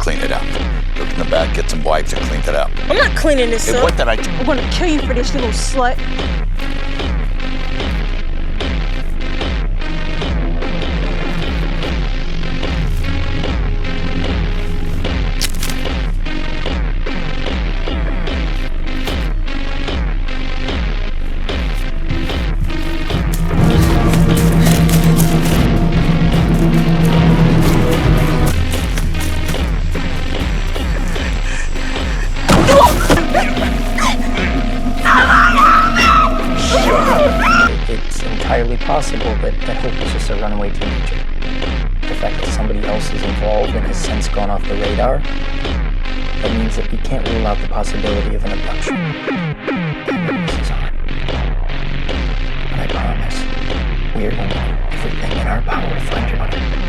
clean it up. Look in the back, get some wipes and clean it up. I'm not cleaning this Hey, up. what did I do? I'm gonna kill you for this, you little slut. It's entirely possible that Hope is just a runaway teenager. The fact that somebody else is involved and has since gone off the radar, that means that we can't rule out the possibility of an abduction. This is on. But I promise, we are going to do everything in our power to find your mother.